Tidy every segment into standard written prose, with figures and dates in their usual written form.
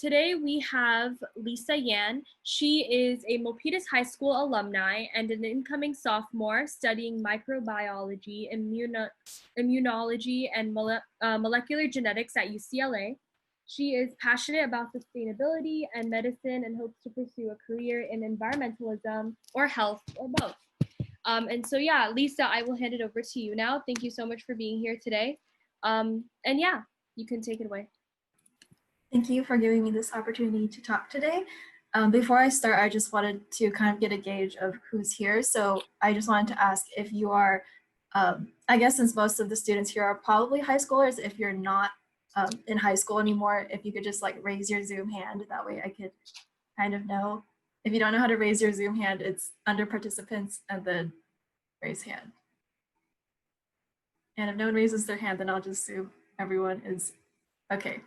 today we have Lisa Yan. She is a Milpitas High School alumni and an incoming sophomore studying microbiology, immunology, and molecular genetics at UCLA. She is passionate about sustainability and medicine and hopes to pursue a career in environmentalism or health or both. And so, yeah, Lisa, I will hand it over to you now. Thank you so much for being here today. And yeah, you can take it away. Thank you for giving me this opportunity to talk today. Before I start, I just wanted to kind of get a gauge of who's here. So I just wanted to ask if you are, I guess since most of the students here are probably high schoolers, if you're not in high school anymore, if you could just like raise your Zoom hand, that way I could kind of know. If you don't know how to raise your Zoom hand, it's under participants and then raise hand. And if no one raises their hand, then I'll just assume everyone is okay.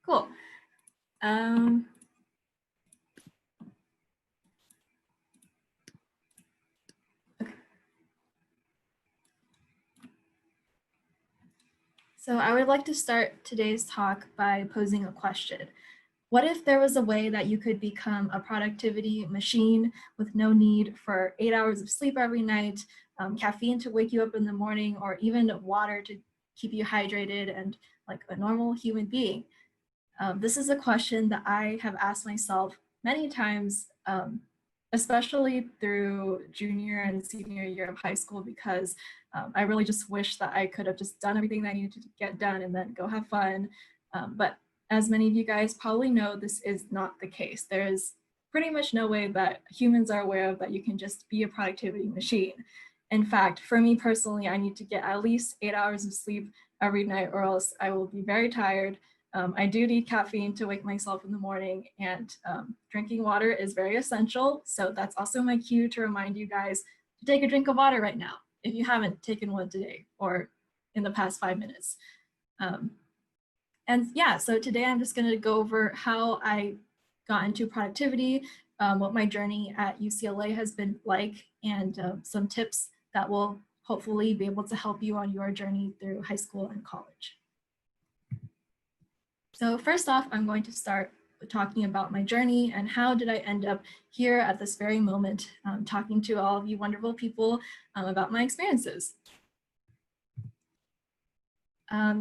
Cool. Okay. So I would like to start today's talk by posing a question. What if there was a way that you could become a productivity machine with no need for 8 hours of sleep every night, caffeine to wake you up in the morning, or even water to keep you hydrated and like a normal human being? This is a question that I have asked myself many times, especially through junior and senior year of high school, because I really just wish that I could have just done everything that I needed to get done and then go have fun. But as many of you guys probably know, this is not the case. There is pretty much no way that humans are aware of that you can just be a productivity machine. In fact, for me personally, I need to get at least 8 hours of sleep every night or else I will be very tired. I do need caffeine to wake myself in the morning, and drinking water is very essential. So that's also my cue to remind you guys to take a drink of water right now, if you haven't taken one today or in the past 5 minutes. And yeah, so today I'm just gonna go over how I got into productivity, what my journey at UCLA has been like, and some tips that will hopefully be able to help you on your journey through high school and college. So first off, I'm going to start talking about my journey and how did I end up here at this very moment, talking to all of you wonderful people about my experiences.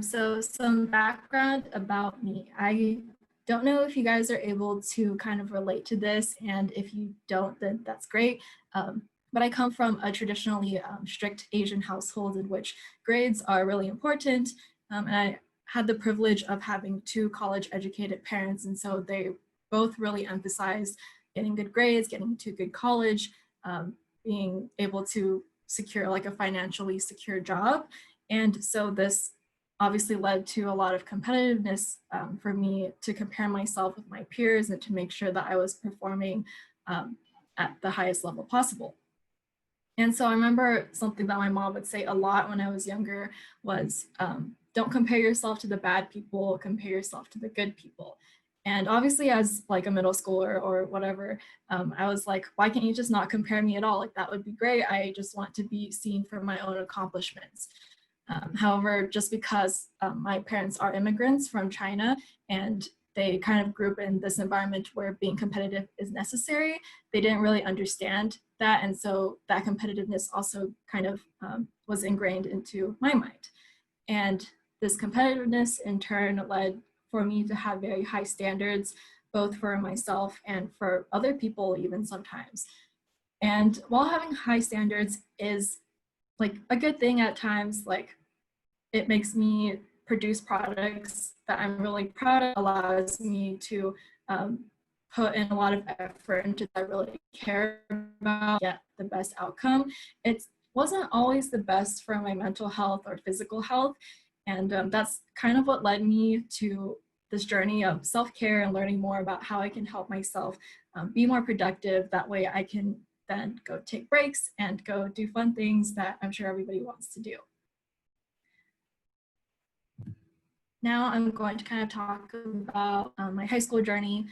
So some background about me. I don't know if you guys are able to kind of relate to this, and if you don't, then that's great. But I come from a traditionally strict Asian household in which grades are really important, and I had the privilege of having two college educated parents, and so they both really emphasized getting good grades, getting to good college, being able to secure like a financially secure job. And so this obviously led to a lot of competitiveness for me to compare myself with my peers and to make sure that I was performing at the highest level possible. And so I remember something that my mom would say a lot when I was younger was, don't compare yourself to the bad people, compare yourself to the good people. And obviously as like a middle schooler or whatever, I was like, why can't you just not compare me at all? Like that would be great. I just want to be seen for my own accomplishments. However, just because my parents are immigrants from China and they kind of grew up in this environment where being competitive is necessary, they didn't really understand that. And so that competitiveness also kind of was ingrained into my mind. And this competitiveness in turn led for me to have very high standards, both for myself and for other people even sometimes. And while having high standards is like a good thing at times, like it makes me produce products that I'm really proud of, allows me to put in a lot of effort into that I really care about, get the best outcome. It wasn't always the best for my mental health or physical health. And that's kind of what led me to this journey of self-care and learning more about how I can help myself be more productive. That way I can then go take breaks and go do fun things that I'm sure everybody wants to do. Now I'm going to kind of talk about my high school journey.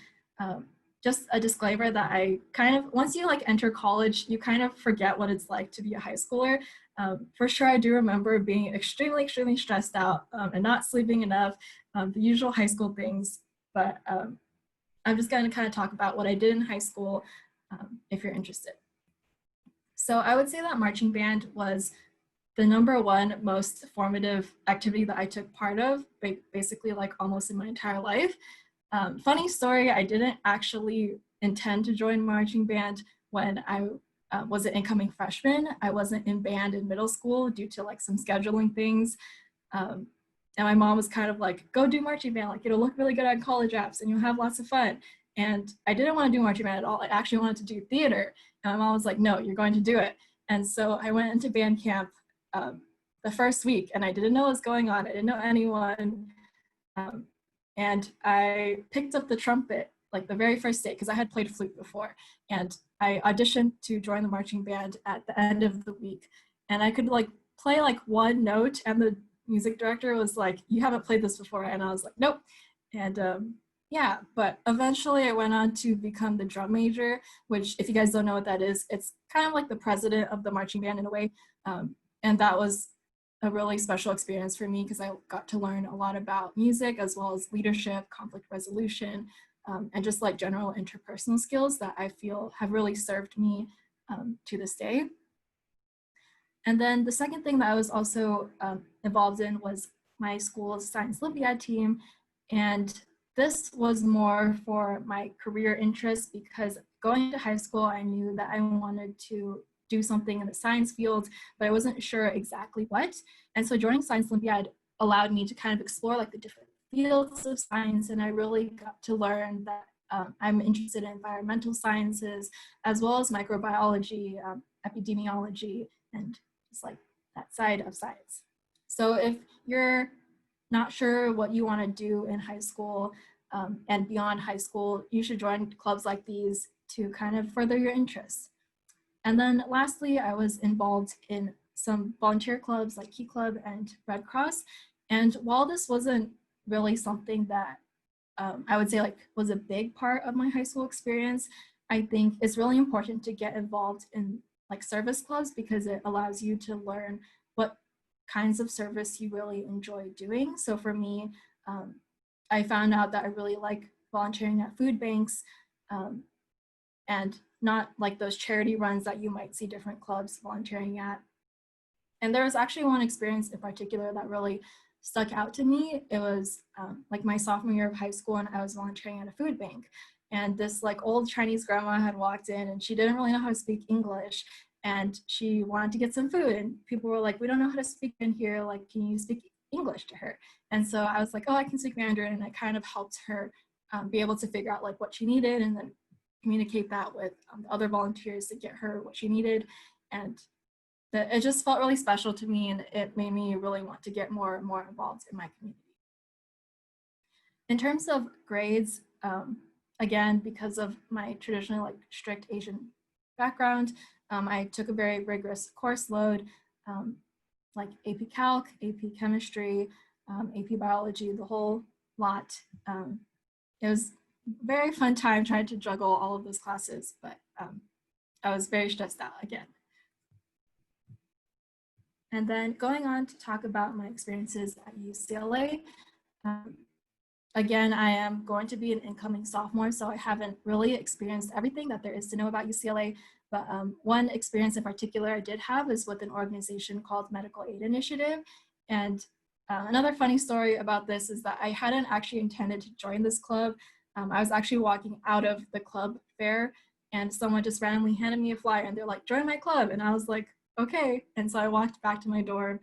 Just a disclaimer that I kind of, once you like enter college, you kind of forget what it's like to be a high schooler. For sure, I do remember being extremely stressed out and not sleeping enough, the usual high school things. But I'm just going to kind of talk about what I did in high school if you're interested. So I would say that marching band was the number one most formative activity that I took part of, basically like almost in my entire life. Funny story, I didn't actually intend to join marching band when I was an incoming freshman. I wasn't in band in middle school due to like some scheduling things. Um, and my mom was kind of like, go do marching band, like it'll look really good on college apps and you'll have lots of fun. And I didn't want to do marching band at all. I actually wanted to do theater. And my mom was like, no, you're going to do it. And so I went into band camp the first week and I didn't know what was going on. I didn't know anyone. And I picked up the trumpet like the very first day because I had played flute before. And I auditioned to join the marching band at the end of the week. And I could like play like one note and the music director was like, you haven't played this before. And I was like, nope. And yeah, but eventually I went on to become the drum major, which if you guys don't know what that is, it's kind of like the president of the marching band in a way. And that was a really special experience for me because I got to learn a lot about music as well as leadership, conflict resolution, and just like general interpersonal skills that I feel have really served me to this day. And then the second thing that I was also involved in was my school's Science Olympiad team. And this was more for my career interests because going to high school, I knew that I wanted to do something in the science field, but I wasn't sure exactly what. And so joining Science Olympiad allowed me to kind of explore like the different fields of science. And I really got to learn that I'm interested in environmental sciences, as well as microbiology, epidemiology, and just like that side of science. So if you're not sure what you want to do in high school and beyond high school, you should join clubs like these to kind of further your interests. And then lastly, I was involved in some volunteer clubs like Key Club and Red Cross. And while this wasn't really something that I would say like was a big part of my high school experience, I think it's really important to get involved in like service clubs because it allows you to learn what kinds of service you really enjoy doing. So for me, I found out that I really like volunteering at food banks and not like those charity runs that you might see different clubs volunteering at. And there was actually one experience in particular that really stuck out to me. It was like my sophomore year of high school and I was volunteering at a food bank. And this like old Chinese grandma had walked in and she didn't really know how to speak English and she wanted to get some food and people were like, we don't know how to speak in here, like can you speak English to her? And so I was like, oh, I can speak Mandarin, and I kind of helped her be able to figure out like what she needed and then communicate that with the other volunteers to get her what she needed. And it just felt really special to me and it made me really want to get more and more involved in my community. In terms of grades, again, because of my traditionally like strict Asian background, I took a very rigorous course load, like AP Calc, AP Chemistry, AP Biology, the whole lot. It was a very fun time trying to juggle all of those classes, but I was very stressed out again. And then going on to talk about my experiences at UCLA. Again, I am going to be an incoming sophomore, so I haven't really experienced everything that there is to know about UCLA. But one experience in particular I did have is with an organization called Medical Aid Initiative. And another funny story about this is that I hadn't actually intended to join this club. I was actually walking out of the club fair and someone just randomly handed me a flyer and they're like, join my club. And I was like, okay. And so I walked back to my dorm,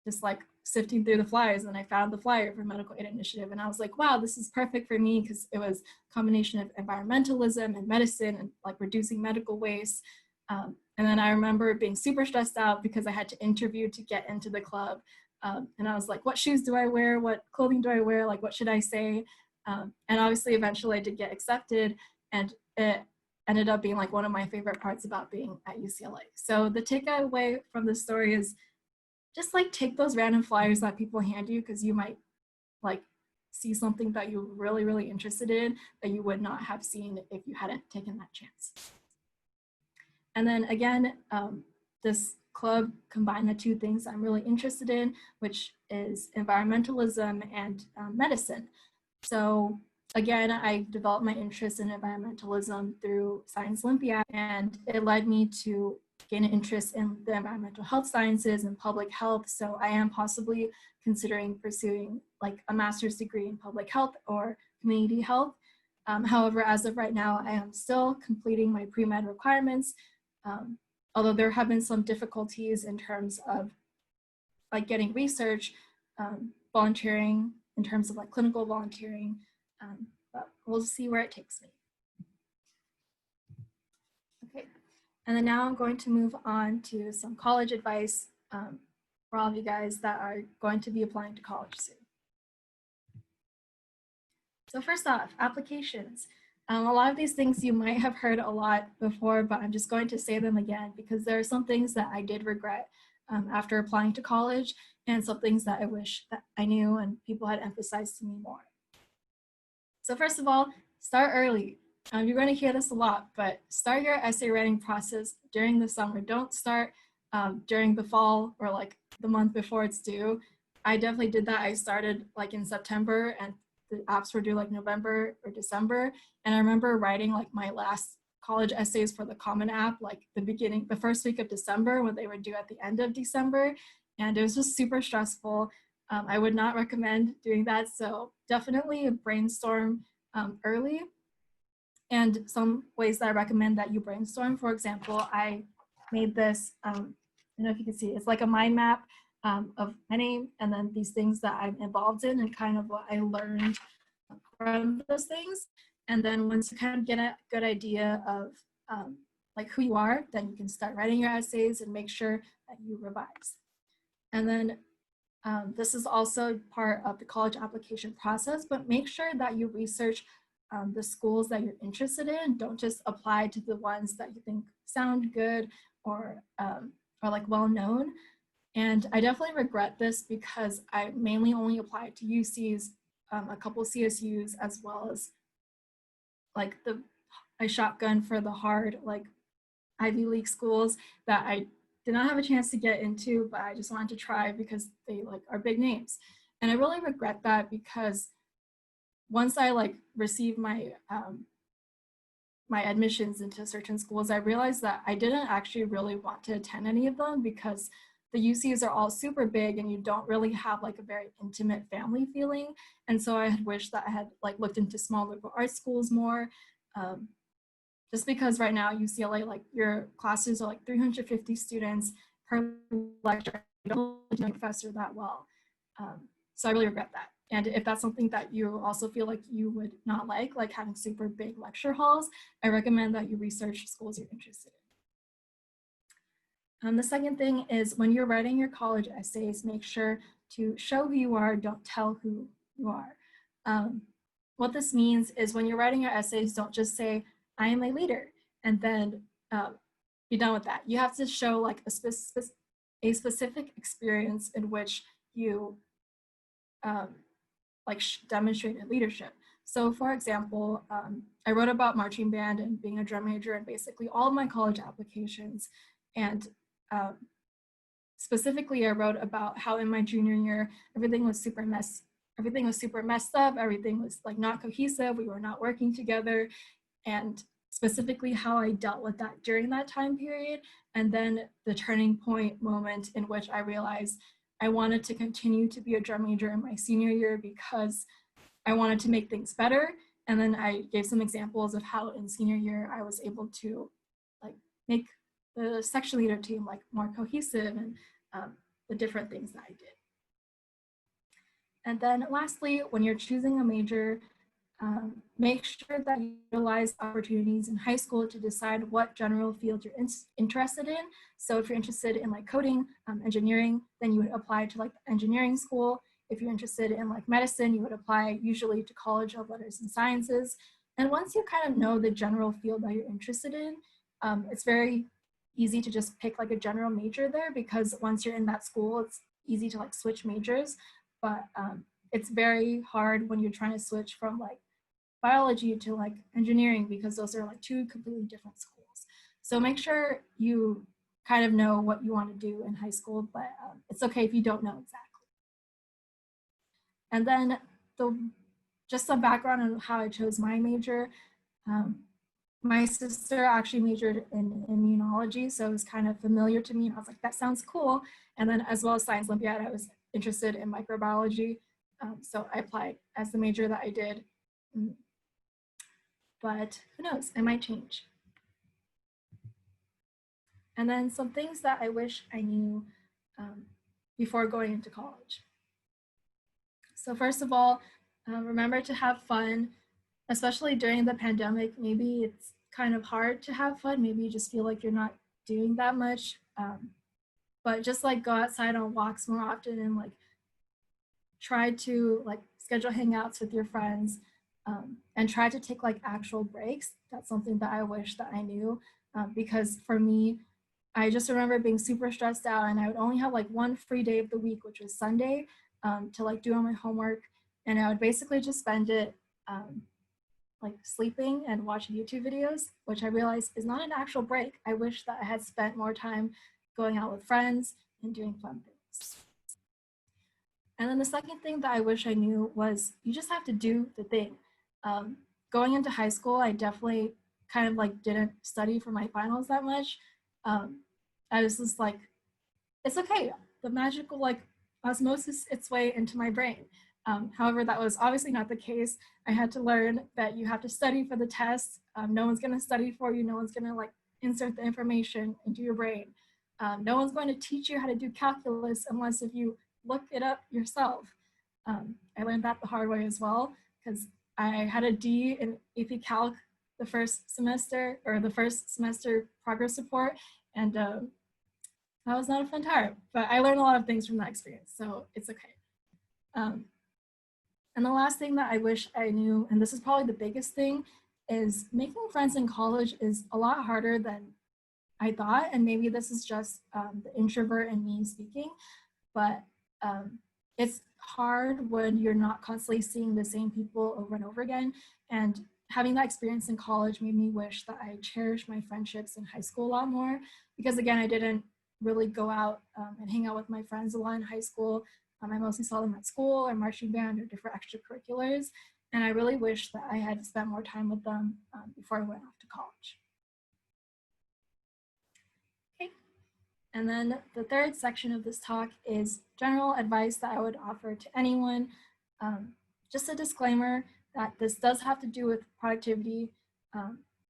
just like sifting through the flyers, and I found the flyer for Medical Aid Initiative. And I was like, wow, this is perfect for me because it was a combination of environmentalism and medicine and like reducing medical waste. And then I remember being super stressed out because I had to interview to get into the club. And I was like, what shoes do I wear? What clothing do I wear? Like, what should I say? And obviously, eventually I did get accepted, and it ended up being like one of my favorite parts about being at UCLA. So the takeaway from this story is just like take those random flyers that people hand you because you might like see something that you're really, really interested in that you would not have seen if you hadn't taken that chance. And then again, this club combined the two things I'm really interested in, which is environmentalism and medicine. So again, I developed my interest in environmentalism through Science Olympiad, and it led me to gain an interest in the environmental health sciences and public health. So I am possibly considering pursuing like a master's degree in public health or community health. However, as of right now, I am still completing my pre-med requirements, although there have been some difficulties in terms of like getting research, volunteering, in terms of like clinical volunteering, but we'll see where it takes me. Okay, and then now I'm going to move on to some college advice for all of you guys that are going to be applying to college soon. So first off, applications. A lot of these things you might have heard a lot before, but I'm just going to say them again because there are some things that I did regret after applying to college and some things that I wish that I knew and people had emphasized to me more. So first of all, start early. You're going to hear this a lot, but start your essay writing process during the summer. Don't start during the fall or like the month before it's due. I definitely did that. I started like in September and the apps were due like November or December. And I remember writing like my last college essays for the Common App, like the first week of December when they were due at the end of December. And it was just super stressful. I would not recommend doing that. So definitely brainstorm early. And some ways that I recommend that you brainstorm, for example, I made this, I don't know if you can see, it's like a mind map of my name and then these things that I'm involved in and kind of what I learned from those things. And then once you kind of get a good idea of like who you are, then you can start writing your essays and make sure that you revise. And then this is also part of the college application process, but make sure that you research the schools that you're interested in. Don't just apply to the ones that you think sound good or like well known. And I definitely regret this because I mainly only applied to UCs, a couple CSUs, as well as like I shotgun for the hard like Ivy League schools that I did not have a chance to get into, but I just wanted to try because they like are big names. And I really regret that because once I like received my my admissions into certain schools, I realized that I didn't actually really want to attend any of them because the UCs are all super big and you don't really have like a very intimate family feeling. And so I had wished that I had like looked into small liberal arts schools more. Just because right now UCLA, like your classes are like 350 students per lecture. You don't know the professor that well. So I really regret that. And if that's something that you also feel like you would not like having super big lecture halls, I recommend that you research schools you're interested in. The second thing is when you're writing your college essays, make sure to show who you are, don't tell who you are. What this means is when you're writing your essays, don't just say, I am a leader, and then be done with that. You have to show like a specific experience in which you demonstrated leadership. So for example, I wrote about marching band and being a drum major in basically all of my college applications. And specifically, I wrote about how in my junior year, everything was super messed up. Everything was like not cohesive. We were not working together. And specifically how I dealt with that during that time period. And then the turning point moment in which I realized I wanted to continue to be a drum major in my senior year because I wanted to make things better. And then I gave some examples of how in senior year I was able to like make the section leader team like more cohesive and the different things that I did. And then lastly, when you're choosing a major, make sure that you utilize opportunities in high school to decide what general field you're interested in. So if you're interested in like coding, engineering, then you would apply to like the engineering school. If you're interested in like medicine, you would apply usually to College of Letters and Sciences. And once you kind of know the general field that you're interested in, it's very easy to just pick like a general major there because once you're in that school, it's easy to like switch majors. But it's very hard when you're trying to switch from like biology to like engineering because those are like two completely different schools. So make sure you kind of know what you want to do in high school, but it's okay if you don't know exactly. And then the just some background on how I chose my major. Um, my sister actually majored in immunology, so it was kind of familiar to me. And I was like, that sounds cool. And then as well as Science Olympiad, I was interested in microbiology. So I applied as the major that I did. But who knows, it might change. And then some things that I wish I knew before going into college. So first of all, remember to have fun, especially during the pandemic. Maybe it's kind of hard to have fun. Maybe you just feel like you're not doing that much. But just like go outside on walks more often and like try to like schedule hangouts with your friends, and try to take like actual breaks. That's something that I wish that I knew, because for me, I just remember being super stressed out and I would only have like one free day of the week, which was Sunday, to like do all my homework. And I would basically just spend it like sleeping and watching YouTube videos, which I realized is not an actual break. I wish that I had spent more time going out with friends and doing fun things. And then the second thing that I wish I knew was you just have to do the thing. Going into high school, I definitely kind of like didn't study for my finals that much. I was just like, it's okay. The magic will like osmosis its way into my brain. However, that was obviously not the case. I had to learn that you have to study for the test. No one's going to study for you. No one's going to like insert the information into your brain. No one's going to teach you how to do calculus unless if you look it up yourself. I learned that the hard way as well because I had a D in AP Calc the first semester progress report, and that was not a fun time, but I learned a lot of things from that experience, so it's okay. And the last thing that I wish I knew, and this is probably the biggest thing, is making friends in college is a lot harder than I thought, and maybe this is just the introvert in me speaking, but it's hard when you're not constantly seeing the same people over and over again. And having that experience in college made me wish that I cherished my friendships in high school a lot more, because again, I didn't really go out and hang out with my friends a lot in high school. I mostly saw them at school or marching band or different extracurriculars. And I really wish that I had spent more time with them before I went off to college. Okay. And then the third section of this talk is general advice that I would offer to anyone. Just a disclaimer that this does have to do with productivity,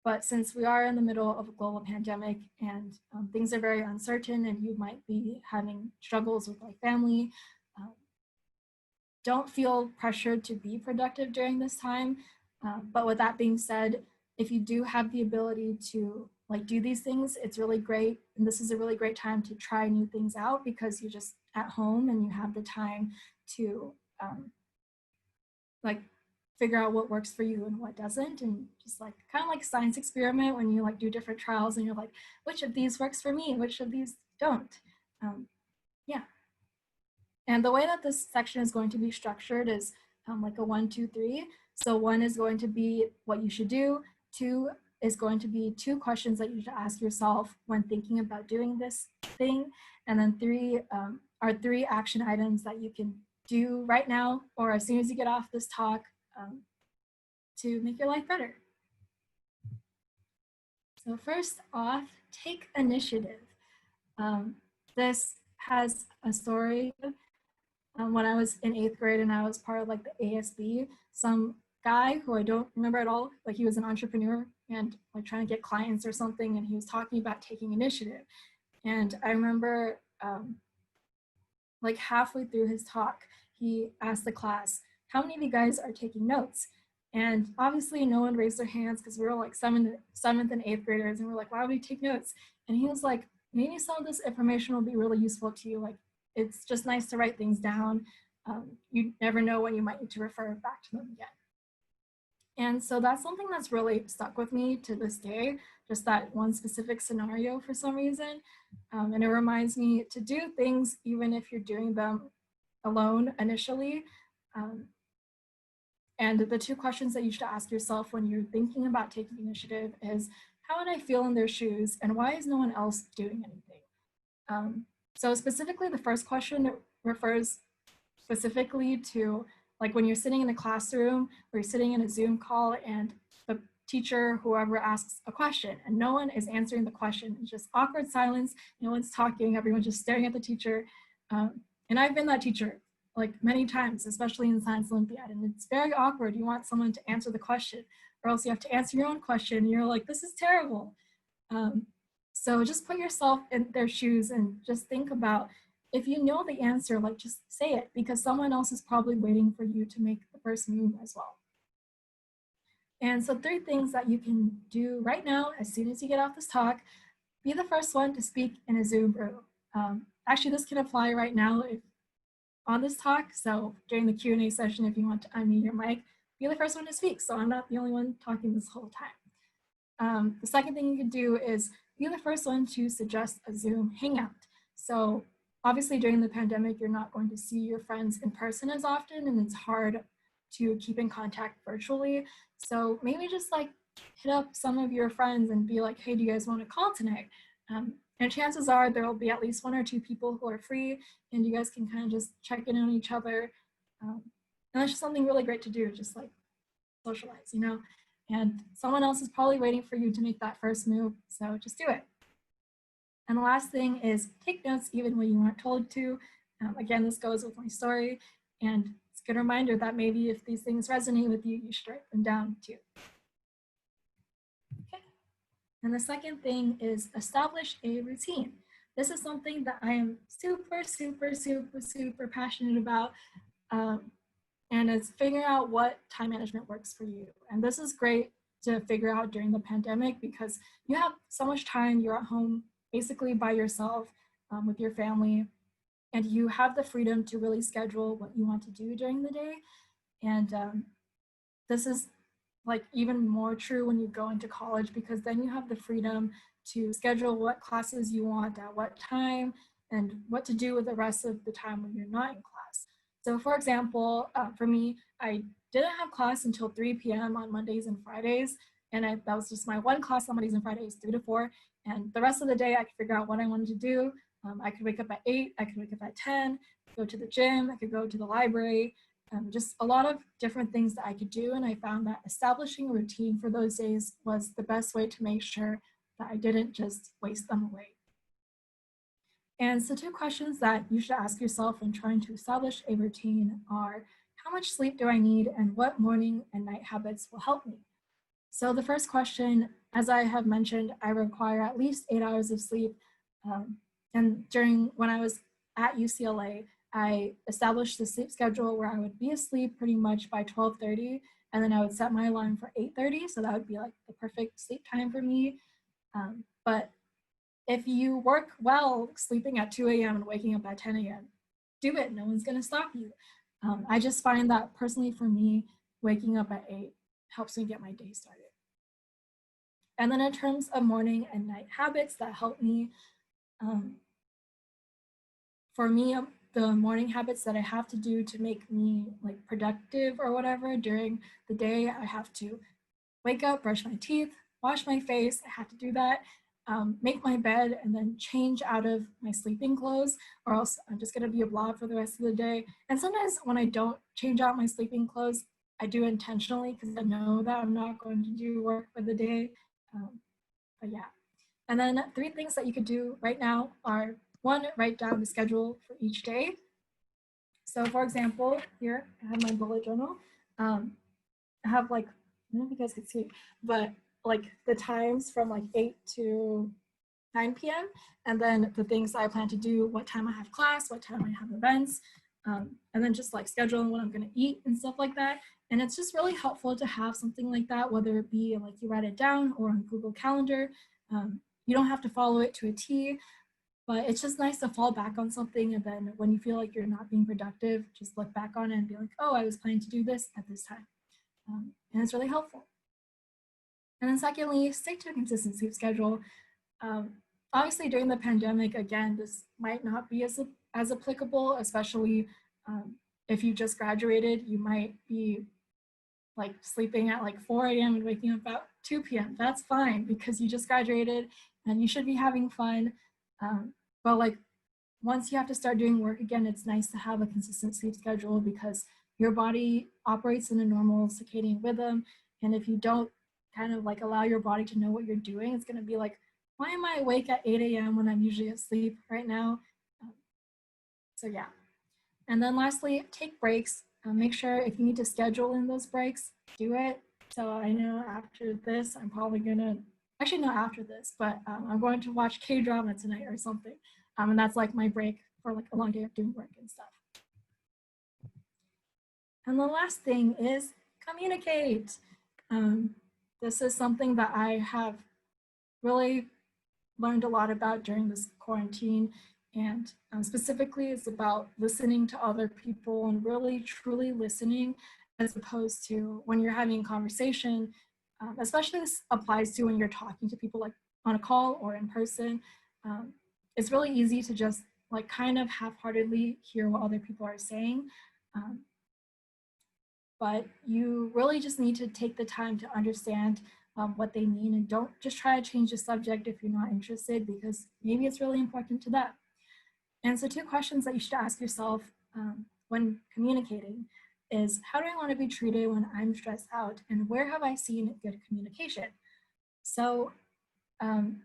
but since we are in the middle of a global pandemic and things are very uncertain and you might be having struggles with like family, don't feel pressured to be productive during this time. But with that being said, if you do have the ability to like do these things, it's really great. And this is a really great time to try new things out because you're just at home and you have the time to like figure out what works for you and what doesn't, and just like kind of like science experiment when you like do different trials and you're like, which of these works for me, which of these don't. Yeah. And the way that this section is going to be structured is like a 1, 2, 3. So 1 is going to be what you should do. 2 is going to be 2 questions that you should ask yourself when thinking about doing this thing. And then 3 are 3 action items that you can do right now or as soon as you get off this talk to make your life better. So first off, take initiative. This has a story. When I was in 8th grade and I was part of like the ASB, some guy who I don't remember at all, like he was an entrepreneur and like trying to get clients or something, and he was talking about taking initiative. And I remember like halfway through his talk, he asked the class, how many of you guys are taking notes? And obviously no one raised their hands because we were like 7th and 8th graders and we're like, why would we take notes? And he was like, maybe some of this information will be really useful to you. Like, it's just nice to write things down. You never know when you might need to refer back to them again. And so that's something that's really stuck with me to this day, just that one specific scenario for some reason. And it reminds me to do things even if you're doing them alone initially. And the 2 questions that you should ask yourself when you're thinking about taking initiative is, how would I feel in their shoes and why is no one else doing anything? So specifically, the first question refers specifically to like when you're sitting in a classroom or you're sitting in a Zoom call and the teacher, whoever asks a question and no one is answering the question. It's just awkward silence. No one's talking. Everyone's just staring at the teacher. And I've been that teacher like many times, especially in Science Olympiad. And it's very awkward. You want someone to answer the question or else you have to answer your own question. And you're like, this is terrible. So just put yourself in their shoes and just think about, if you know the answer, like just say it, because someone else is probably waiting for you to make the first move as well. And so 3 things that you can do right now, as soon as you get off this talk: be the first one to speak in a Zoom room. Actually, this can apply right now on this talk. So during the Q&A session, if you want to unmute your mic, be the first one to speak. So I'm not the only one talking this whole time. The second thing you can do is be the first one to suggest a Zoom hangout. So obviously during the pandemic, you're not going to see your friends in person as often, and it's hard to keep in contact virtually. So maybe just like hit up some of your friends and be like, hey, do you guys want to call tonight? And chances are there will be at least 1 or 2 people who are free, and you guys can kind of just check in on each other. And that's just something really great to do, just like socialize, you know? And someone else is probably waiting for you to make that first move, so just do it. And the last thing is take notes even when you aren't told to. Again, this goes with my story, and it's a good reminder that maybe if these things resonate with you, you should write them down too. Okay. And the second thing is establish a routine. This is something that I am super, super, super, super passionate about. And it's figuring out what time management works for you. And this is great to figure out during the pandemic because you have so much time, you're at home basically by yourself with your family, and you have the freedom to really schedule what you want to do during the day. And this is like even more true when you go into college, because then you have the freedom to schedule what classes you want at what time and what to do with the rest of the time when you're not in class. So for example, for me, I didn't have class until 3 p.m. on Mondays and Fridays. And that was just my one class on Mondays and Fridays, 3 to 4. And the rest of the day, I could figure out what I wanted to do. I could wake up at 8, I could wake up at 10, go to the gym, I could go to the library, just a lot of different things that I could do. And I found that establishing a routine for those days was the best way to make sure that I didn't just waste them away. And so 2 questions that you should ask yourself when trying to establish a routine are, how much sleep do I need and what morning and night habits will help me? So the first question, as I have mentioned, I require at least 8 hours of sleep. And when I was at UCLA, I established the sleep schedule where I would be asleep pretty much by 12:30, and then I would set my alarm for 8:30. So that would be like the perfect sleep time for me. But if you work well sleeping at 2 a.m. and waking up at 10 a.m., do it. No one's going to stop you. I just find that personally for me, waking up at 8 helps me get my day started. And then in terms of morning and night habits that help me, for me, the morning habits that I have to do to make me like productive or whatever during the day, I have to wake up, brush my teeth, wash my face. I have to do that. Make my bed and then change out of my sleeping clothes, or else I'm just going to be a blob for the rest of the day. And sometimes when I don't change out my sleeping clothes, I do intentionally because I know that I'm not going to do work for the day. But yeah. And then 3 things that you could do right now are, 1, write down the schedule for each day. So for example, here I have my bullet journal. I have like, I don't know if you guys can see, but like the times from like 8 to 9 p.m. And then the things I plan to do, what time I have class, what time I have events, and then just like scheduling what I'm going to eat and stuff like that. And it's just really helpful to have something like that, whether it be like you write it down or on Google Calendar. You don't have to follow it to a T, but it's just nice to fall back on something. And then when you feel like you're not being productive, just look back on it and be like, oh, I was planning to do this at this time. And it's really helpful. And then secondly, stick to a consistent sleep schedule. Obviously during the pandemic, again, this might not be as applicable, especially if you just graduated. You might be like sleeping at like 4 a.m. and waking up about 2 p.m. That's fine because you just graduated and you should be having fun. But like once you have to start doing work again, it's nice to have a consistent sleep schedule because your body operates in a normal circadian rhythm. And if you don't kind of like allow your body to know what you're doing, it's going to be like, why am I awake at 8 a.m. when I'm usually asleep right now? So yeah. And then lastly, take breaks. Make sure if you need to schedule in those breaks, do it. So I know after this, I'm probably gonna, actually not after this, but I'm going to watch K-drama tonight or something. And that's like my break for like a long day of doing work and stuff. And the last thing is communicate. This is something that I have really learned a lot about during this quarantine. And specifically, it's about listening to other people and really truly listening, as opposed to when you're having a conversation. Especially this applies to when you're talking to people like on a call or in person. It's really easy to just like kind of half-heartedly hear what other people are saying. But you really just need to take the time to understand what they mean, and don't just try to change the subject if you're not interested, because maybe it's really important to them. And so 2 questions that you should ask yourself when communicating is, how do I want to be treated when I'm stressed out? And where have I seen good communication? So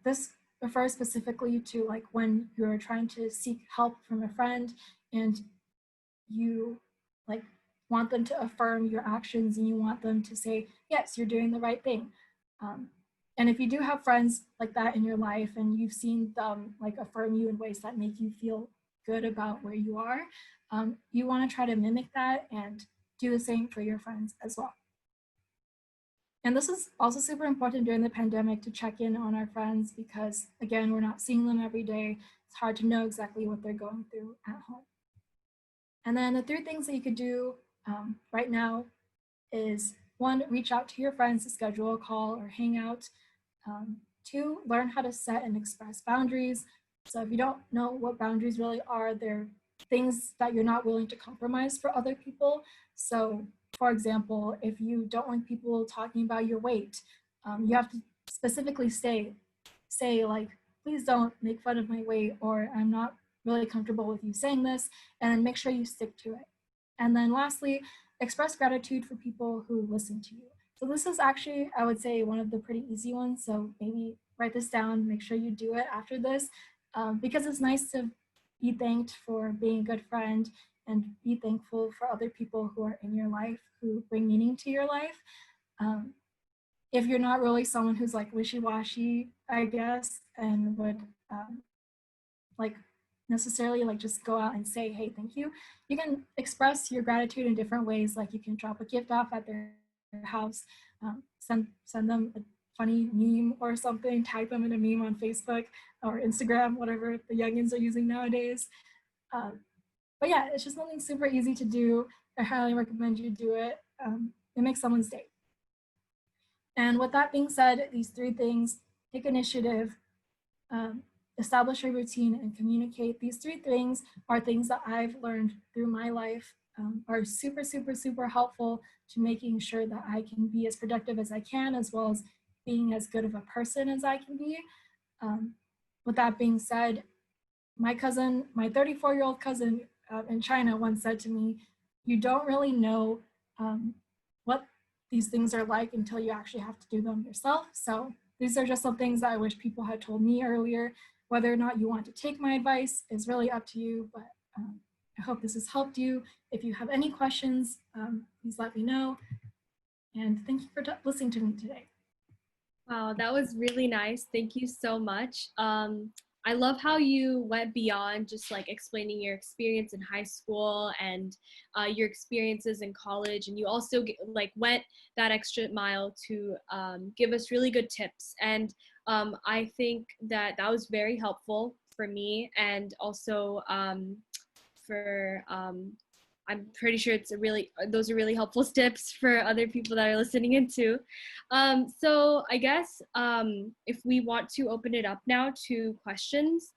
this refers specifically to like when you're trying to seek help from a friend and you like want them to affirm your actions and you want them to say, yes, you're doing the right thing. And if you do have friends like that in your life and you've seen them like affirm you in ways that make you feel good about where you are, you want to try to mimic that and do the same for your friends as well. And this is also super important during the pandemic to check in on our friends because, again, we're not seeing them every day. It's hard to know exactly what they're going through at home. And then the 3 things that you could do right now is 1, reach out to your friends to schedule a call or hangout. 2, learn how to set and express boundaries. So if you don't know what boundaries really are, they're things that you're not willing to compromise for other people. So for example, if you don't want people talking about your weight, you have to specifically say like, please don't make fun of my weight, or I'm not really comfortable with you saying this, and make sure you stick to it. And then lastly, express gratitude for people who listen to you. So this is actually, I would say, one of the pretty easy ones. So maybe write this down, make sure you do it after this, because it's nice to be thanked for being a good friend and be thankful for other people who are in your life, who bring meaning to your life. If you're not really someone who's like wishy-washy, I guess, and would like necessarily like just go out and say, hey, thank you, you can express your gratitude in different ways. Like you can drop a gift off at their house, send them a funny meme or something, tag them in a meme on Facebook or Instagram, whatever the youngins are using nowadays. But yeah, it's just something super easy to do. I highly recommend you do it. It makes someone's day. And with that being said, these 3 things: take initiative, establish a routine, and communicate. These 3 things are things that I've learned through my life, are super, super, super helpful to making sure that I can be as productive as I can, as well as being as good of a person as I can be. With that being said, my 34-year-old cousin in China once said to me, you don't really know what these things are like until you actually have to do them yourself. So these are just some things that I wish people had told me earlier. Whether or not you want to take my advice is really up to you, but I hope this has helped you. If you have any questions, please let me know. And thank you for listening to me today. Wow, that was really nice. Thank you so much. I love how you went beyond just like explaining your experience in high school and your experiences in college, and you also like went that extra mile to give us really good tips. And I think that that was very helpful for me, and also for I'm pretty sure those are really helpful tips for other people that are listening into. So I guess if we want to open it up now to questions,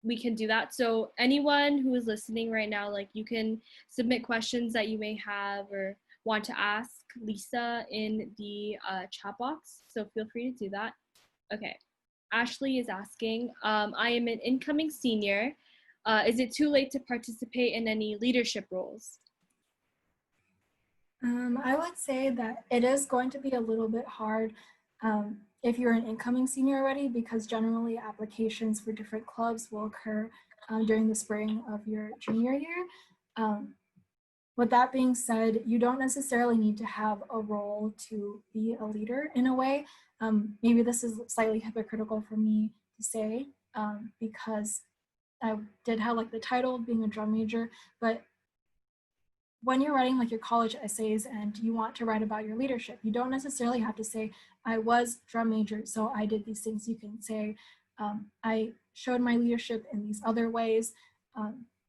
we can do that. So anyone who is listening right now, like you can submit questions that you may have or want to ask Lisa in the chat box. So feel free to do that. Okay. Ashley is asking, I am an incoming senior. Is it too late to participate in any leadership roles? I would say that it is going to be a little bit hard if you're an incoming senior already, because generally applications for different clubs will occur during the spring of your junior year. With that being said, you don't necessarily need to have a role to be a leader in a way. Maybe this is slightly hypocritical for me to say because I did have like the title of being a drum major, but when you're writing like your college essays and you want to write about your leadership, you don't necessarily have to say, I was drum major, so I did these things. You can say, I showed my leadership in these other ways.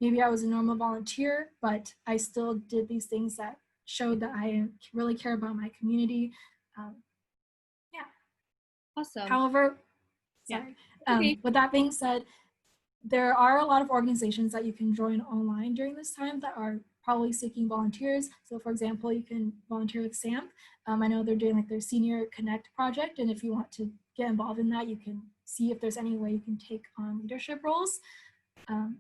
Maybe I was a normal volunteer, but I still did these things that showed that I really care about my community. Yeah. Awesome. However, Yeah. sorry. With that being said, there are a lot of organizations that you can join online during this time that are probably seeking volunteers. So for example, you can volunteer with SAMP. I know they're doing like their Senior Connect project. And if you want to get involved in that, you can see if there's any way you can take on leadership roles. And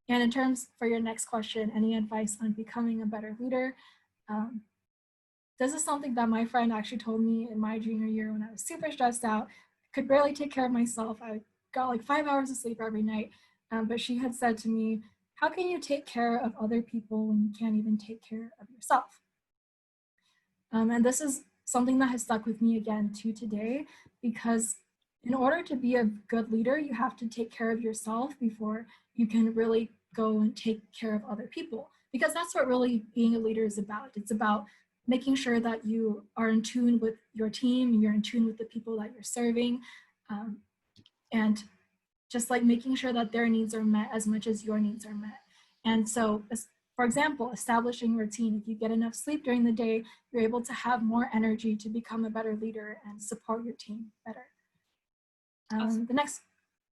in terms for your next question, any advice on becoming a better leader? This is something that my friend actually told me in my junior year when I was super stressed out, could barely take care of myself. I got like 5 hours of sleep every night. But she had said to me, how can you take care of other people when you can't even take care of yourself? And this is something that has stuck with me again to today, because in order to be a good leader, you have to take care of yourself before you can really go and take care of other people. Because that's what really being a leader is about. It's about making sure that you are in tune with your team, you're in tune with the people that you're serving, and just like making sure that their needs are met as much as your needs are met. And so, for example, establishing routine. If you get enough sleep during the day, you're able to have more energy to become a better leader and support your team better. Awesome. The next.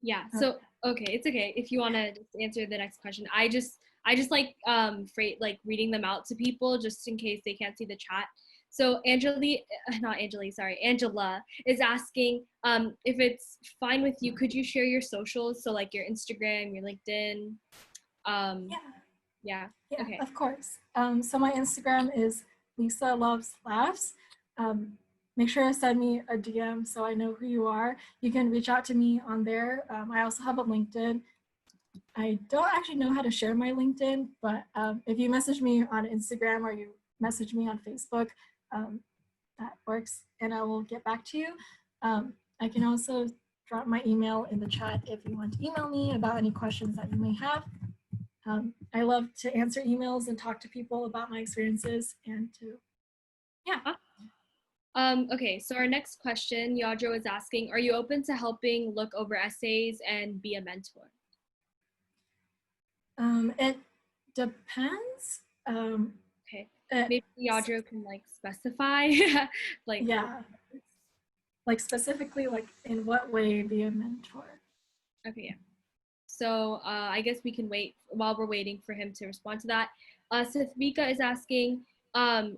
Yeah. So okay, it's okay if you want to answer the next question. I just like like reading them out to people just in case they can't see the chat. So Angela is asking if it's fine with you, could you share your socials? So like your Instagram, your LinkedIn. Yeah. Okay. Of course. So my Instagram is Lisa Loves Laughs. Make sure to send me a DM so I know who you are. You can reach out to me on there. I also have a LinkedIn. I don't actually know how to share my LinkedIn, but if you message me on Instagram or you message me on Facebook, that works, and I will get back to you. I can also drop my email in the chat if you want to email me about any questions that you may have. I love to answer emails and talk to people about my experiences and to, yeah. Okay, so our next question, Yadro is asking, are you open to helping look over essays and be a mentor? It depends. Okay, maybe Yadro can like specify, like. Yeah, like specifically, like in what way be a mentor? Okay, yeah. So I guess we can wait while we're waiting for him to respond to that. Sathvika is asking,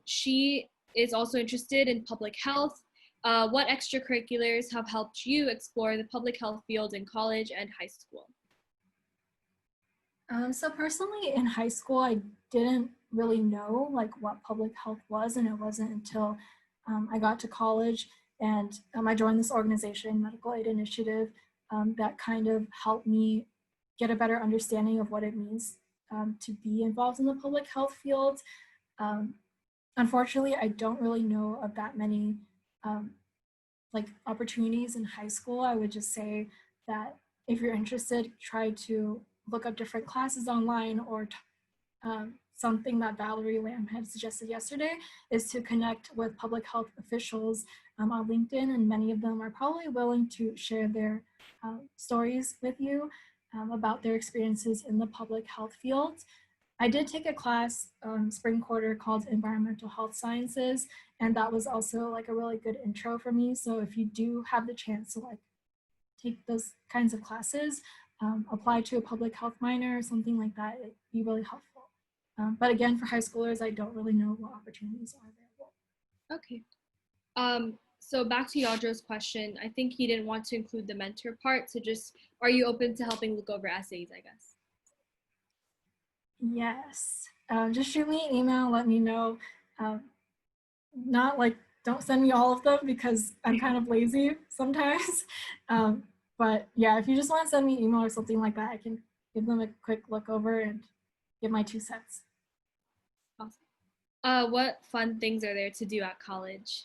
she is also interested in public health. What extracurriculars have helped you explore the public health field in college and high school? So personally in high school, I didn't really know like what public health was, and it wasn't until I got to college and I joined this organization, Medical Aid Initiative, that kind of helped me get a better understanding of what it means to be involved in the public health field. Unfortunately, I don't really know of that many like opportunities in high school. I would just say that if you're interested, try to look up different classes online, or something that Valerie Lamb had suggested yesterday is to connect with public health officials on LinkedIn, and many of them are probably willing to share their stories with you about their experiences in the public health field. I did take a class spring quarter called Environmental Health Sciences, and that was also like a really good intro for me. So if you do have the chance to like take those kinds of classes, apply to a public health minor or something like that, it'd be really helpful. But again, for high schoolers, I don't really know what opportunities are available. Okay. So back to Yadro's question, I think he didn't want to include the mentor part. So just, are you open to helping look over essays, I guess? Yes. Just shoot me an email, let me know. Um, Not like, don't send me all of them because I'm kind of lazy sometimes. Um, but yeah, if you just want to send me an email or something like that, I can give them a quick look over and give my 2 cents. Awesome. What fun things are there to do at college?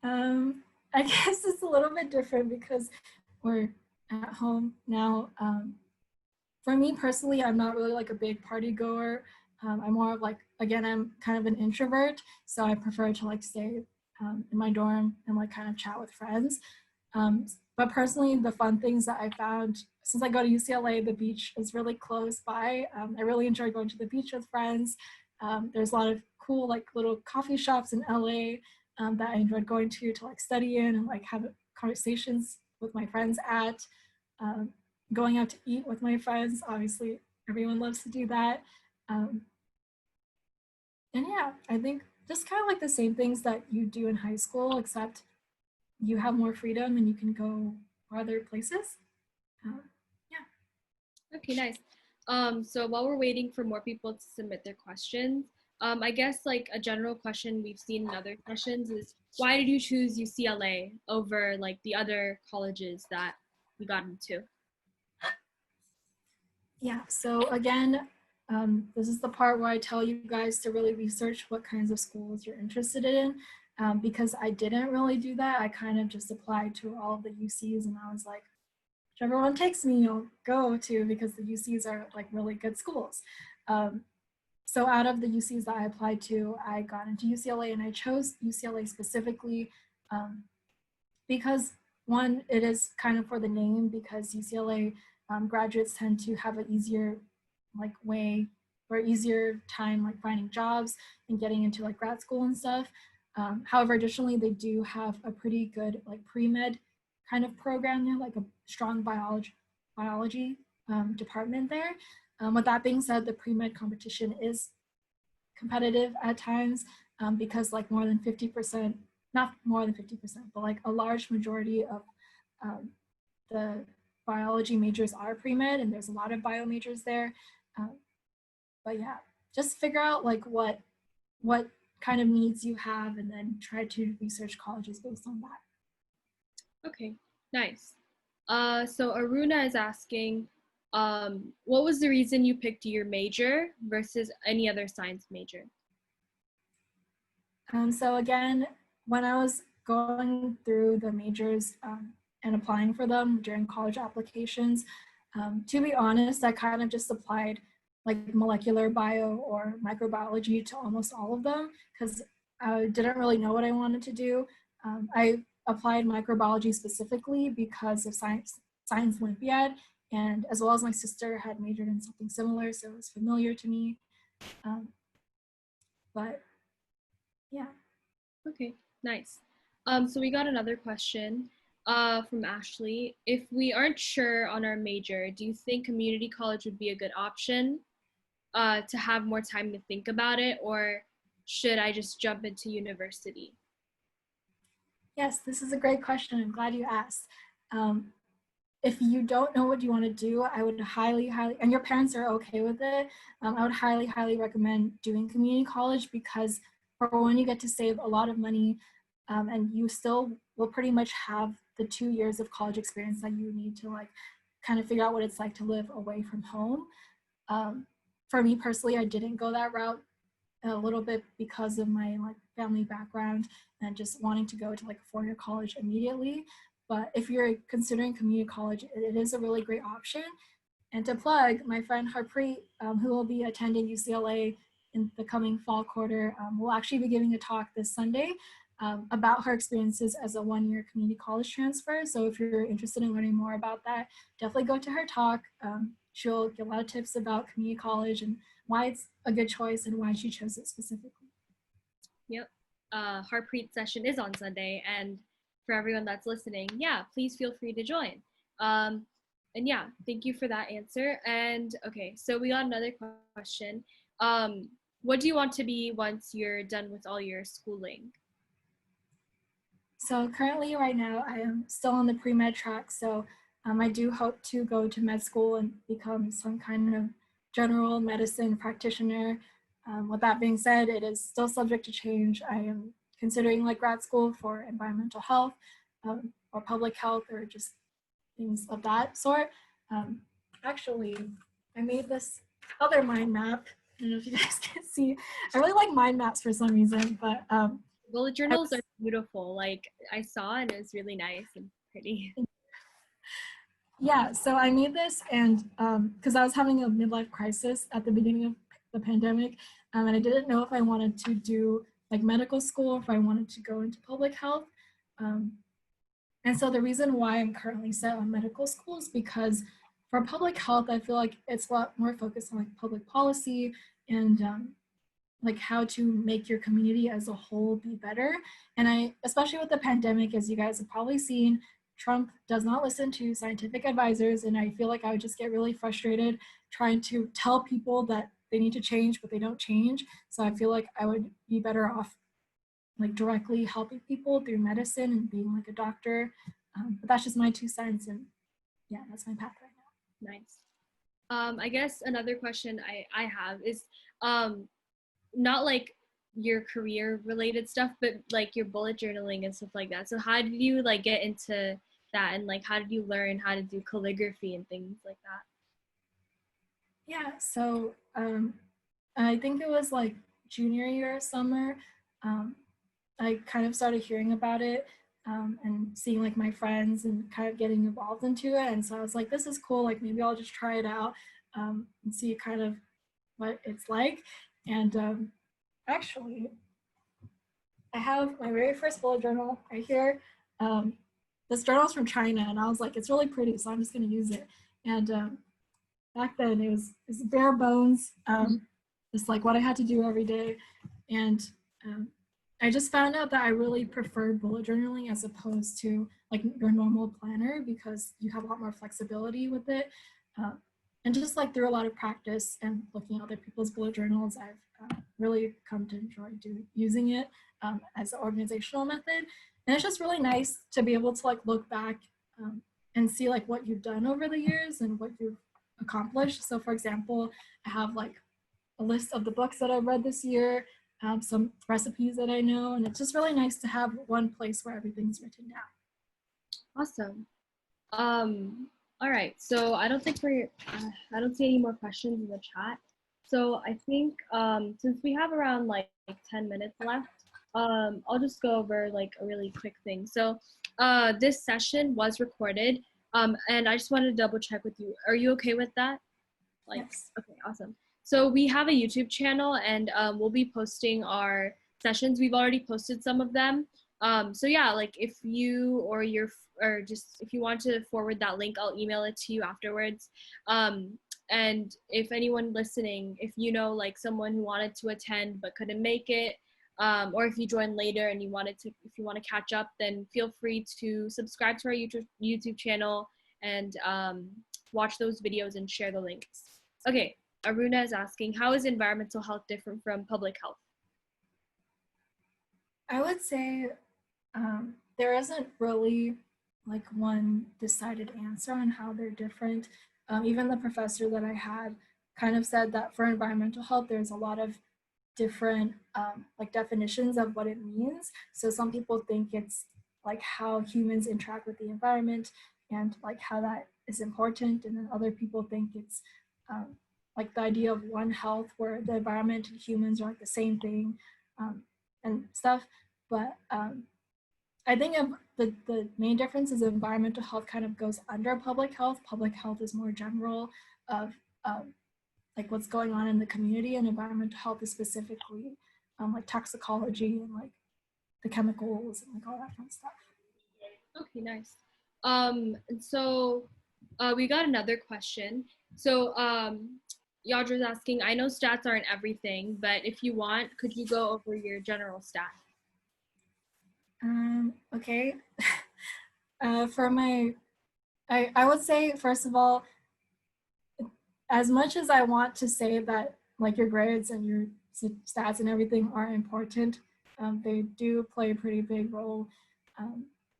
Um, I guess it's a little bit different because we're at home now. For me personally, I'm not really like a big party goer. I'm more of like, again, I'm kind of an introvert, so I prefer to like stay in my dorm and like kind of chat with friends. Um, but personally, the fun things that I found since I go to UCLA, the beach is really close by. I really enjoy going to the beach with friends. There's a lot of cool like little coffee shops in LA that I enjoyed going to like study in and like have conversations with my friends at. Um, Going out to eat with my friends, obviously everyone loves to do that. Um, and yeah, I think just kind of like the same things that you do in high school, except you have more freedom and you can go other places. Yeah. Okay, nice. So while we're waiting for more people to submit their questions, I guess like a general question we've seen in other sessions is why did you choose UCLA over like the other colleges that you got into? Yeah. So again, this is the part where I tell you guys to really research what kinds of schools you're interested in. Because I didn't really do that. I kind of just applied to all of the UCs and I was like, whichever one takes me, you'll go to because the UCs are like really good schools. Um, so out of the UCs that I applied to, I got into UCLA and I chose UCLA specifically because one, it is kind of for the name because UCLA graduates tend to have an easier like way or easier time like finding jobs and getting into like grad school and stuff. However, additionally, they do have a pretty good like pre-med kind of program there, like a strong biology department there. With that being said, the pre-med competition is competitive at times because like more than 50%, not more than 50%, but like a large majority of um, the biology majors are pre-med and there's a lot of bio majors there. Um, but yeah, just figure out like what kind of needs you have and then try to research colleges based on that. Okay, nice. So Aruna is asking, what was the reason you picked your major versus any other science major? So again, when I was going through the majors and applying for them during college applications, to be honest, I kind of just applied like molecular bio or microbiology to almost all of them because I didn't really know what I wanted to do. I applied microbiology specifically because of Science Olympiad, and as well as my sister had majored in something similar, so it was familiar to me. Um, but yeah. Okay, nice. So we got another question from Ashley. If we aren't sure on our major, do you think community college would be a good option to have more time to think about it, or should I just jump into university? Yes, this is a great question. I'm glad you asked. Um, if you don't know what you want to do, I would highly, and your parents are okay with it, I would highly recommend doing community college because for one, you get to save a lot of money and you still will pretty much have the 2 years of college experience that you need to like kind of figure out what it's like to live away from home. Um, for me personally, I didn't go that route a little bit because of my like family background and just wanting to go to like a four-year college immediately. But if you're considering community college, it is a really great option. And to plug, my friend Harpreet, who will be attending UCLA in the coming fall quarter, will actually be giving a talk this Sunday about her experiences as a one-year community college transfer. So if you're interested in learning more about that, definitely go to her talk. She'll give a lot of tips about community college and why it's a good choice and why she chose it specifically. Yep. Harpreet session is on Sunday, and for everyone that's listening, yeah, please feel free to join. Um, and yeah, thank you for that answer. And okay, so we got another question. What do you want to be once you're done with all your schooling? So currently right now I am still on the pre-med track. So I do hope to go to med school and become some kind of general medicine practitioner. With that being said, it is still subject to change. I am considering like grad school for environmental health or public health or just things of that sort. Actually, I made this other mind map. I don't know if you guys can see. I really like mind maps for some reason, but Bullet journals are beautiful. Like I saw and it was really nice and pretty. yeah, so I made this and because I was having a midlife crisis at the beginning of the pandemic, and I didn't know if I wanted to do like medical school, if I wanted to go into public health. Um, and so the reason why I'm currently set on medical school is because for public health, I feel like it's a lot more focused on like public policy and like how to make your community as a whole be better. And I, especially with the pandemic, as you guys have probably seen, Trump does not listen to scientific advisors. And I feel like I would just get really frustrated trying to tell people that they need to change, but they don't change. So I feel like I would be better off like directly helping people through medicine and being like a doctor. But that's just my 2 cents. And yeah, that's my path right now. Nice. I guess another question I have is not like your career related stuff, but like your bullet journaling and stuff like that. So how did you like get into that, and like how did you learn how to do calligraphy and things like that? Yeah, so I think it was like junior year summer. Um, I kind of started hearing about it and seeing like my friends and kind of getting involved into it. And so I was like, this is cool. Like maybe I'll just try it out and see kind of what it's like. And actually, I have my very first bullet journal right here. This journal is from China, and I was like, it's really pretty, so I'm just going to use it. And back then, it was bare bones, just like what I had to do every day. And I just found out that I really prefer bullet journaling as opposed to like your normal planner because you have a lot more flexibility with it. And just like through a lot of practice and looking at other people's bullet journals, I've really come to enjoy using it as an organizational method. And it's just really nice to be able to like look back and see like what you've done over the years and what you've accomplished. So for example, I have like a list of the books that I've read this year, some recipes that I know, and it's just really nice to have one place where everything's written down. Awesome. All right, so I don't think I don't see any more questions in the chat. So I think since we have around like 10 minutes left, I'll just go over like a really quick thing. So this session was recorded, and I just wanted to double check with you. Are you okay with that? Like, Yes. okay, awesome. So we have a YouTube channel, and we'll be posting our sessions. We've already posted some of them. So yeah, like if you or just if you want to forward that link, I'll email it to you afterwards. And if anyone listening, if you know like someone who wanted to attend but couldn't make it, or if you joined later and if you want to catch up, then feel free to subscribe to our YouTube channel and watch those videos and share the links. Okay, Aruna is asking, how is environmental health different from public health? I would say there isn't really like one decided answer on how they're different. Even the professor that I had kind of said that for environmental health, there's a lot of different like definitions of what it means. So some people think it's like how humans interact with the environment and like how that is important. And then other people think it's like the idea of one health where the environment and humans are like the same thing and stuff. But I think the main difference is environmental health kind of goes under public health. Public health is more general of like what's going on in the community, and environmental health is specifically like toxicology and like the chemicals and like all that fun stuff. Okay, nice. And so we got another question. So Yadra's asking, I know stats aren't everything, but if you want, could you go over your general stat? Okay. For my, I would say, first of all, as much as I want to say that like your grades and your stats and everything are important, they do play a pretty big role.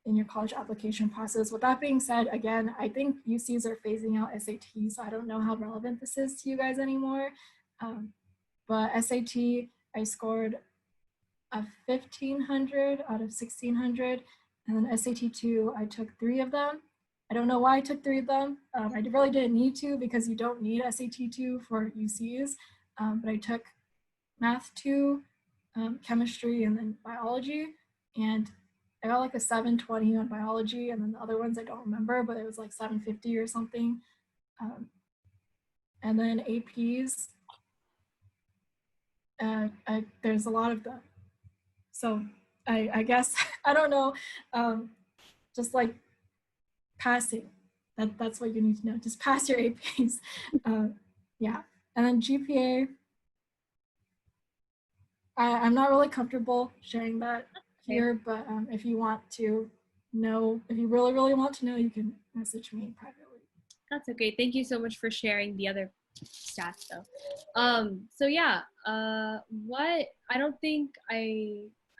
in your college application process. With that being said, again, I think UCs are phasing out SAT, so I don't know how relevant this is to you guys anymore. But SAT, I scored a 1500 out of 1600, and then SAT2, I took 3 of them. I don't know why I took 3 of them. I really didn't need to because you don't need SAT2 for UCs, but I took Math 2, chemistry, and then biology, and I got like a 720 on biology, and then the other ones I don't remember, but it was like 750 or something. And then APs, there's a lot of them. So I guess, I don't know, just like passing, that's what you need to know. Just pass your APs. Yeah, and then GPA, I'm not really comfortable sharing that here, but if you want to know, if you really, really want to know, you can message me privately. That's okay. Thank you so much for sharing the other stats though. So yeah, what, I don't think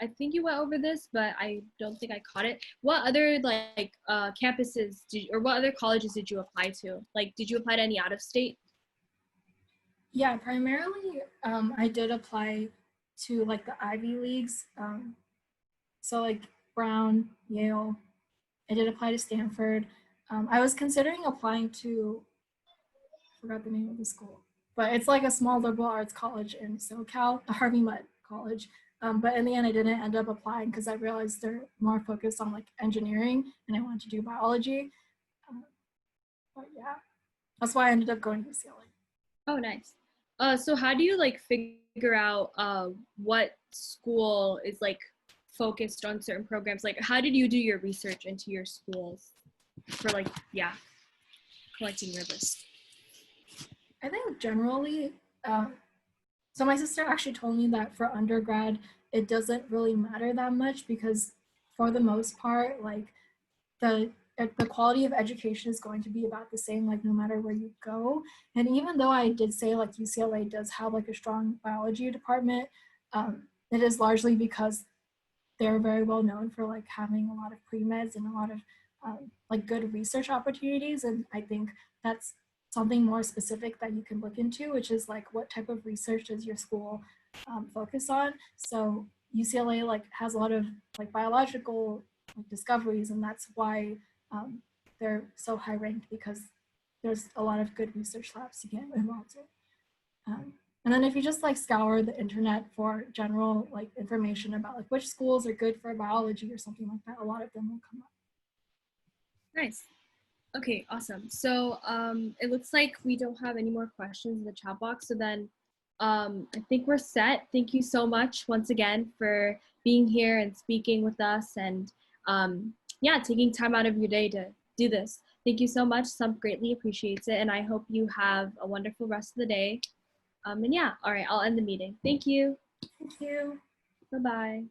I think you went over this, but I don't think I caught it. What other like campuses or what other colleges did you apply to? Like, did you apply to any out of state? Yeah, primarily I did apply to like the Ivy Leagues. So like Brown, Yale. I did apply to Stanford. I was considering applying to, I forgot the name of the school, but it's like a small liberal arts college in SoCal, the Harvey Mudd College. But in the end, I didn't end up applying because I realized they're more focused on like engineering and I wanted to do biology. But yeah, that's why I ended up going to UCLA. Oh, nice. So how do you like figure out what school is like focused on certain programs? Like, how did you do your research into your schools for like, yeah, collecting your list? I think generally, so my sister actually told me that for undergrad, it doesn't really matter that much because for the most part, like the quality of education is going to be about the same, like no matter where you go. And even though I did say like UCLA does have like a strong biology department, it is largely because they're very well known for like having a lot of pre-meds and a lot of like good research opportunities. And I think that's something more specific that you can look into, which is like what type of research does your school focus on. So UCLA like has a lot of like biological like, discoveries, and that's why they're so high ranked because there's a lot of good research labs to get involved in. And then if you just like scour the internet for general like information about like which schools are good for biology or something like that, a lot of them will come up. Nice. Okay, awesome. So it looks like we don't have any more questions in the chat box. So then I think we're set. Thank you so much once again for being here and speaking with us and yeah, taking time out of your day to do this. Thank you so much. SAMP greatly appreciates it. And I hope you have a wonderful rest of the day. And yeah, all right, I'll end the meeting. Thank you. Thank you. Bye-bye.